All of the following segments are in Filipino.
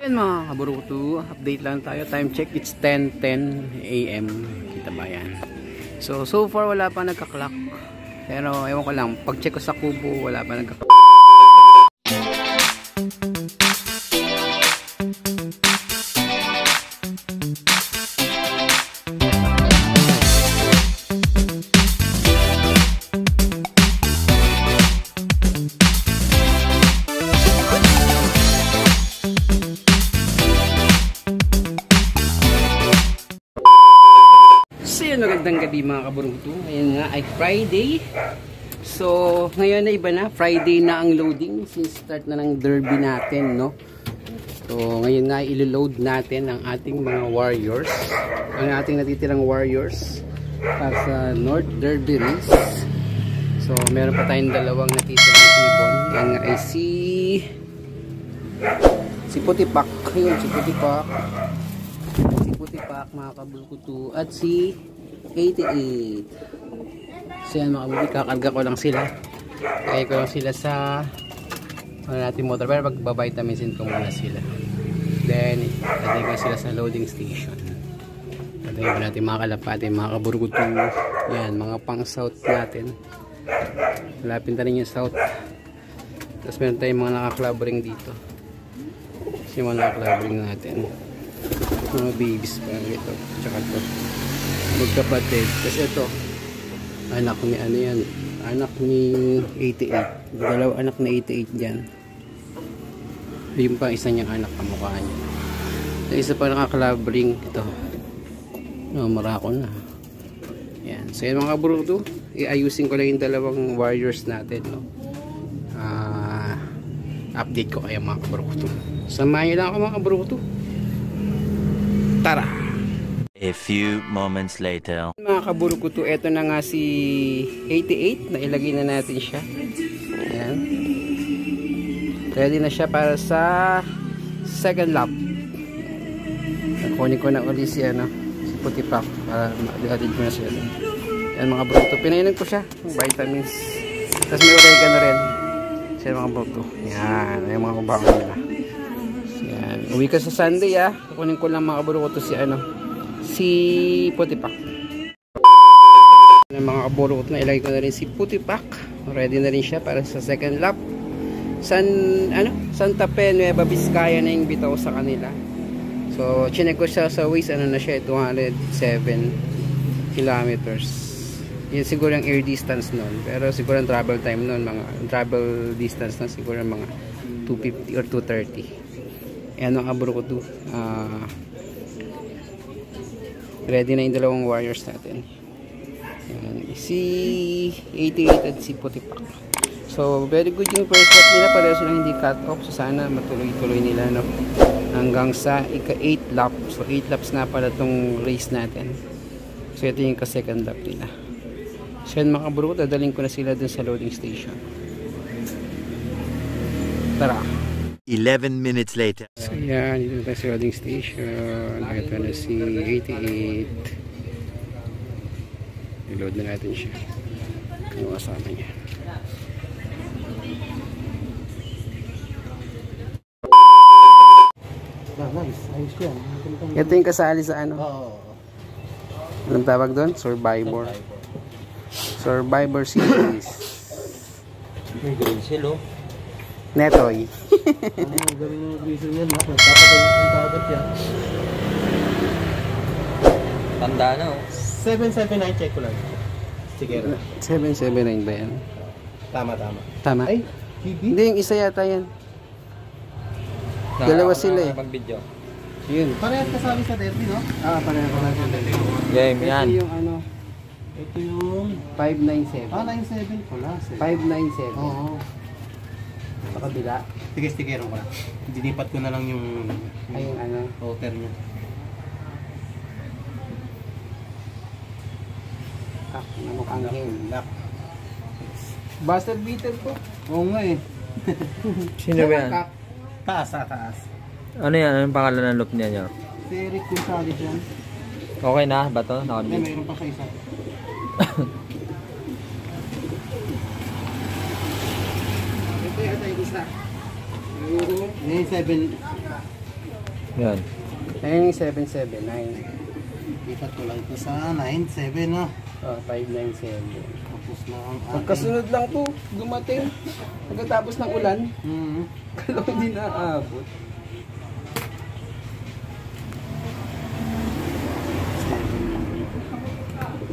Yan mga kaburuto, update lang tayo. Time check, it's 10:10 AM. Kita ba yan? So far wala pa nagka-clock. Pero ewan ko lang, pag check ko sa kubo, wala pa nagka-clock. Magandang gabi mga kaburuto. Ngayon nga ay Friday. So ngayon na iba na. Friday na ang loading since start na ng derby natin, no? So ngayon nga ilo-load natin ang ating mga warriors. Ang ating natitirang warriors para sa North Derby Race. So meron pa tayong dalawang natitirang ibon. Yan nga ay si Putipak. Yun, si Putipak. Si Putipak mga kaburuto. At si 88. So yan mga kaburuto, kakarga ko lang sila. Kaya ko lang sila sa natin motor, pero magbabitaminin ko muna sila. Then tatay ko sila sa loading station. Tatay ko natin mga kalapati, mga kaburuto. Yan, mga pang south natin. Malapit na rin yung south. Tapos meron tayong mga naka-clubbering dito. Kasi yung mga naka-clubbering natin, mga babies pa ito. Tsaka ito magkapatid. Kasi ito anak ni ano yan, anak ni 88. Dalawa anak na 88 dyan. Yung pa isa niyang anak, kamukha niya. Yung isa pa nakakalabring ito. Marako na. Yan. So yan mga kaburuto, iayusin ko lang yung dalawang warriors natin, no? Update ko kayo mga kaburuto. Samahan nyo lang ako mga kaburuto. Tara! A few moments later. Mga kaburuto, eto na nga si 88. Nailagay na natin siya. Ayan. Ready na siya para sa second lap. Nakunin ko na ulit si Putipak para ma-added ko na siya. Ayan mga kaburuto, pinainan ko siya vitamins. Tapos may oregano rin siya mga kaburuto. Ayan, ayan mga kabangon nila. Ayan, uwi ka sa Sunday kukunin ko lang mga kaburuto si Putipak. Mga kaburuto, na ilagay ko na rin si Putipak. Ready na rin siya para sa second lap. Santa Fe, Nueva Vizcaya na yung bitaw sa kanila. So chinek ko siya sa waist, na siya, 207 kilometers. Yun siguro ang air distance nun, pero siguro ang travel time nun, mga travel distance na siguro mga 250 or 230. Ayan ang kaburuto. Ready na yung dalawang warriors natin. Ayan, si 88 at si Putipak. So very good yung first lap nila, pareho silang hindi cut off. So sana matuloy-tuloy nila, no? Hanggang sa ika-8 lap. So 8 laps na pala itong race natin. So ito yung ka-second lap nila. So yan mga kaburuto, dadaling ko na sila dun sa loading station. Tara! 11 minutes later. So yan, dito na tayo sa loading station. Ito na si 88. I-load na natin siya. Yung kasama niya. Nice, ayos yan. Ito yung kasali sa anong tawag doon? Survivor. Survivor series. May green shell, Netoy. Ang galing yung reason yan, nagpapagay yung tagat yan. Tanda na, 779, check ko lang. Sige. 779 ba yan? Tama. Tama? Ay, PB? Hindi, yung isa yata yan. Dalawa sila Mag-video. Yun. Parehas kasali sa derby, no? Parehas sa derby. Game yan. Ito yung Ito yung 597. 97 pala. 597. Oo. Sa kabila. Tigis-tigero ko na. Dinipat ko na lang yung router niya. Namukhang lock. Buster beater po. Oo nga eh. Sino ba yan? Taas. Ano yan? Anong pangalan ng loop niya nyo? Si Eric Gonzalez yan. Okay na ba ito? Hindi, mayroon pa sa isa. Ito yata yung isa. May 7. Yan. Ayan yung 779. Lipat ko lang ito sa 97 na. Oh, 597. Tapos na ang ating. Pagkasunod lang to, dumating. Pagkatapos ng ulan, Mhm. kalaw hindi naaabot.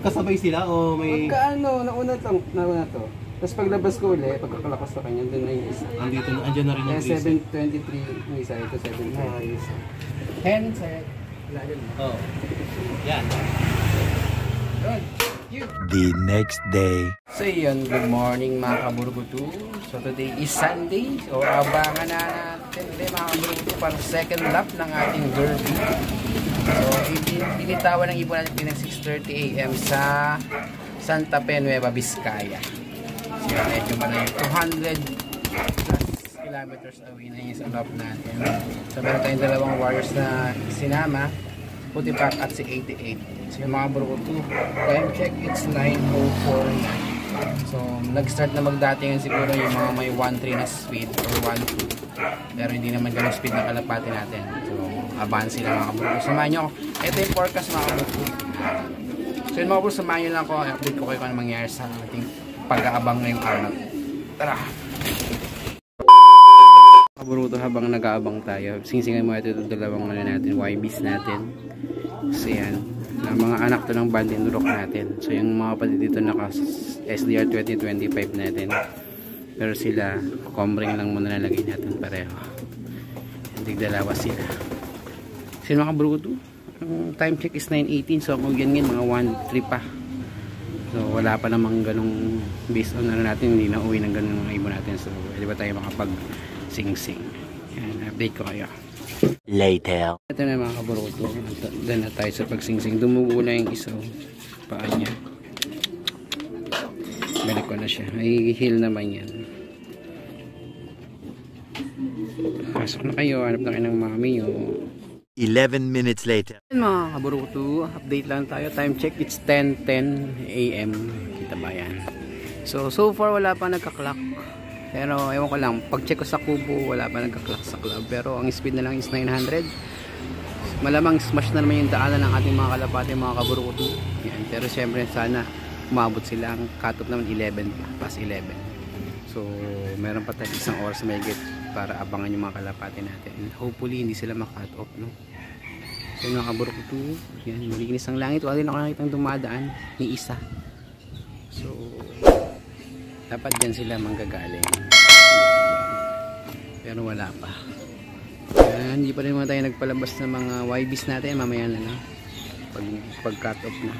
Kasabay sila o may... Pagka nauna to. Tapos paglabas ko ulit, pagkakalakas sa kanya, doon na yung isa. Andito na, andyan na rin yung Kaya reset. 723 yung isa, ito 720. Ayos. Handset. Wala din. Oh. Yan. Good. You. The next day. So yun, good morning mga kaburgutu. So today is Sunday. So abangan na natin ulit mga kaburgutu para second lap ng ating derby. So binitawan ng ibon natin ng 6:30 AM sa Santa Fe, Nueva Vizcaya. So medyo malayo, 200 plus kilometers away na yung sa lap natin. So meron tayong dalawang warriors na sinama, Puti Pak at si 88. So yung mga burgutu, time check, it's 9:04. So nag-start na magdatingan siguro yung mga may 1.3 na speed or 1.2, pero hindi naman ganun speed na kalapati natin. So abangan sila mga kaburgutu. Samahan nyo ako. Ito yung forecast mga kaburgutu. So yun mga kaburgutu, samahan nyo lang ako. Update ko kayo kung ano mangyayari sa ating pag-aabang ngayong araw. Tara! Kaburgutu, habang nag-aabang tayo, singsingan mo ito dalawang ano natin, YBs natin. So yan, mga anak to ng Bandinrock natin. So yung mga kapatid dito naka SDR 2025 natin, pero sila comring lang muna nalagay natin pareho. Hindi dalawa sila. So yung mga kaburgutu, time check is 9:18. So kung yan mga 1.3 pa. So wala pa namang ganong based on ano natin, hindi na uwi ng ganong mga ibon natin. So di ba tayo makapag sing-sing. Yan, update ko kayo. Later. Ito na mga kaburgutu, doon na tayo sa pagsing-sing. Dumubo na yung isaw paa niya. Balik ko na siya. Ay heal naman yan. Pasok na kayo, hanap na kayo ng mami nyo. 11 minutes later. Mga kaburgutu, update lang tayo. Time check, it's 10:10 AM. Kita ba yan? So far wala pa nagka-clock. Pero ewan ko lang, pag check ko sa kubo, wala pa nagka-clock sa club. Pero ang speed na lang is 900. Malamang smash na naman yung daanan ng ating mga kalapati, mga kaburgutu. Yan. Pero syempre sana umabot sila. Ang cut-off naman 11 plus 11. So meron pa tayo isang oras na may get para abangan yung mga kalapati natin. And hopefully hindi sila ma-cut off, no? So mga kaburgutu, yan, malinis ang langit. Wala din ako nakitang dumadaan ni isa. So dapat dyan sila manggagaling, pero wala pa. Hindi pa rin mga tayo nagpalabas ng mga YBs natin. Mamaya na lang pag cut off na,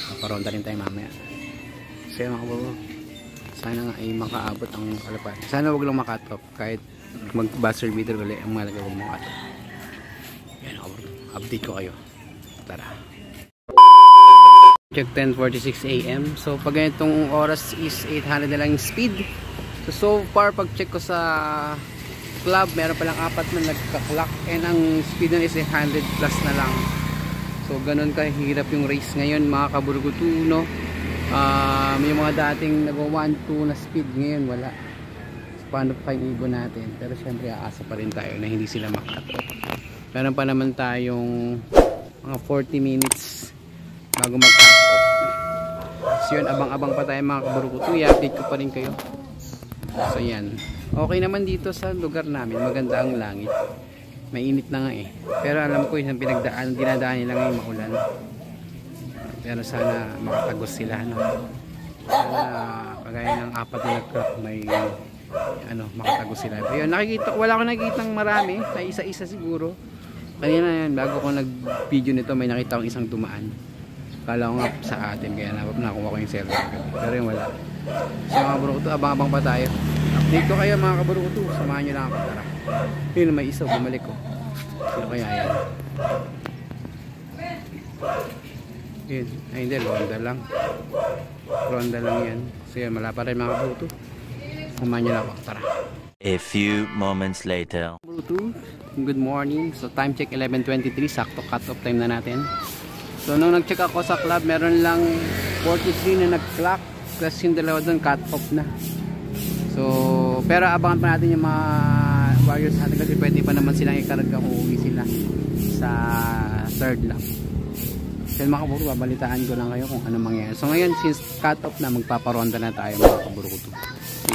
paparonda rin tayo mamaya. So mga kaburgutu, sana nga ay makaabot ang kalapati. Sana wag lang ma-cut off, kahit mag-buzzer beater ulit ang malaga, wag mo cut off. Yan, update ko kayo. Tara. Check 10:46 AM. So pag ganitong oras is 800 na lang yung speed. So far pag check ko sa club, meron palang 4 na nagka-clock, and ang speed nun is 100 plus na lang. So ganun kahirap yung race ngayon mga kaburgutu, no? May mga dating nag-1-2 na speed, ngayon wala. So paano pa yung ibon natin? Pero syempre aasa pa rin tayo na hindi sila makato. Meron pa naman tayong mga 40 minutes bago mag-cut off. So yun, abang-abang pa tayo mga kaburgutu. I-update ko pa rin kayo. So yan, okay naman dito sa lugar namin, maganda ang langit. Mainit na nga eh, pero alam ko yung dinadaan nila ngayon maulan. Pero sana makatagos sila, no? Sana kagaya ng 4 na nag-crack, may makatagos sila. Ayun, wala akong nakikitang marami, na isa-isa siguro. Kanina yan, bago ko nag-video nito, may nakita akong isang dumaan. Kala ko nga sa atin, kaya nakuha ko yung cellphone. Pero yung wala. So mga kaburgutu, abang-abang pa tayo. Update ko kayo mga kaburgutu, samahan nyo lang ako. Tara. Yun, may isaw, bumalik ko. Sino kaya yan? Yun, ay hindi, ronda lang. Ronda lang yan. So yan, wala pa rin mga kaburgutu. Samahan nyo lang ako. Tara. A few moments later. Kaburgutu, good morning. So time check 11:23, sakto cut off time na natin. So nung nag-check ako sa club, meron lang 43 na nag-clock, plus yung dalawa doon cut off na. So pero abangan pa natin yung mga Warriors natin kasi pwede pa naman silang ikarga kung uuwi sila sa third lap. So mga kaburo, babalitaan ko lang kayo kung ano mangyayari. So ngayon, since cut off na, magpaparonda na tayo mga kaburo ko.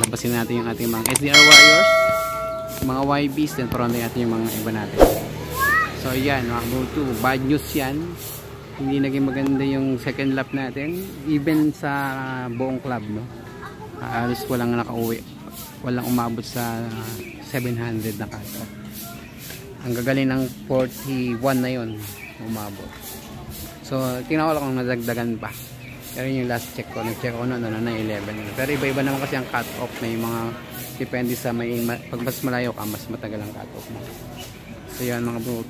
Labasin natin yung ating mga SDR Warriors, mga YBs, then paronda natin yung mga iba natin. So yan mga kaburo, bad news yan. Hindi naging maganda yung second lap natin, even sa buong club, no? Halos walang nakauwi, walang umabot sa 700 na cut off. Ang gagaling ng 41 na yon umabot. So tingnan ko lang kung nadagdagan pa, pero yung last check ko, nag-check ko na 11. Pero iba-iba naman kasi ang cut off, may mga depende sa pag mas malayo ka, mas matagal ang cut off mo. So yan mga bro,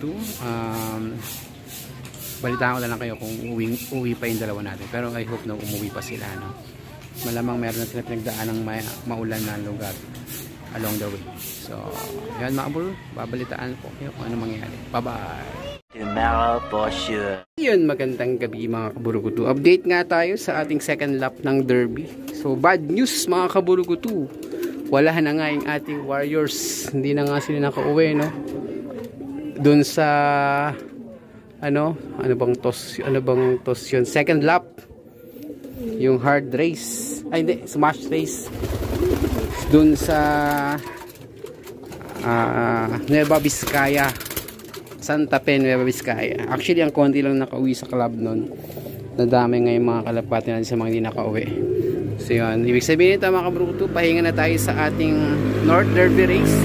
balitaan ko na lang kayo kung uwi pa yung dalawa natin, pero I hope na umuwi pa sila, no? Malamang meron na sila pinagdaan ng maulan na lugar along the way. So yan mga bro, babalitaan ko kayo kung ano mangyayari. Bye bye. Tomorrow for sure. Yun, magandang gabi mga kaburugutu. Update nga tayo sa ating second lap ng derby. So bad news mga kaburugutu, wala na nga yung ating Warriors. Hindi na nga sila nakauwi, no? Doon sa ano bang toss yun, second lap, yung hard race, ay hindi, smash race doon sa Nueva Vizcaya, Santa Fe, Nueva Vizcaya. Actually ang konti lang nakauwi sa club nun, nadami ngayon mga kalapati natin sa mga hindi nakauwi. So yun, ibig sabihin nito mga kabruto, pahinga na tayo sa ating North Derby race.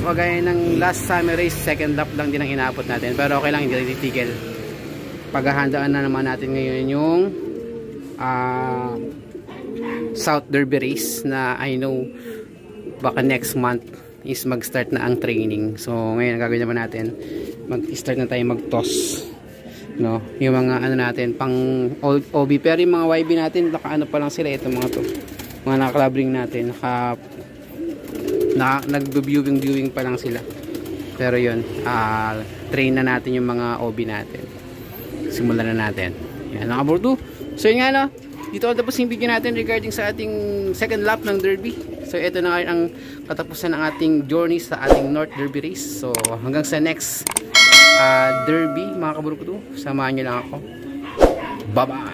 Kagaya ng last summer race, second lap lang din ang inabot natin, pero okay lang, hindi tayo titigil. Paghahandaan na naman natin ngayon yung South Derby race, na I know baka next month is mag-start na ang training. So ngayon ang gagawin naman natin, mag-start na tayo mag-toss, no? Yung mga ano natin pang OB, pero yung mga YB natin naka ano pa lang sila, ito mga to, mga naka-clubbing natin, nag-viewing pa lang sila. Pero yun, train na natin yung mga OB natin. Simulan na natin. Yan mga burdo. So yun nga, no, dito ako tapos yung video natin regarding sa ating second lap ng derby. So ito na ang katapusan ng ating journey sa ating North Derby race. So hanggang sa next derby mga kaburdo, samahan nyo lang ako. Bye bye.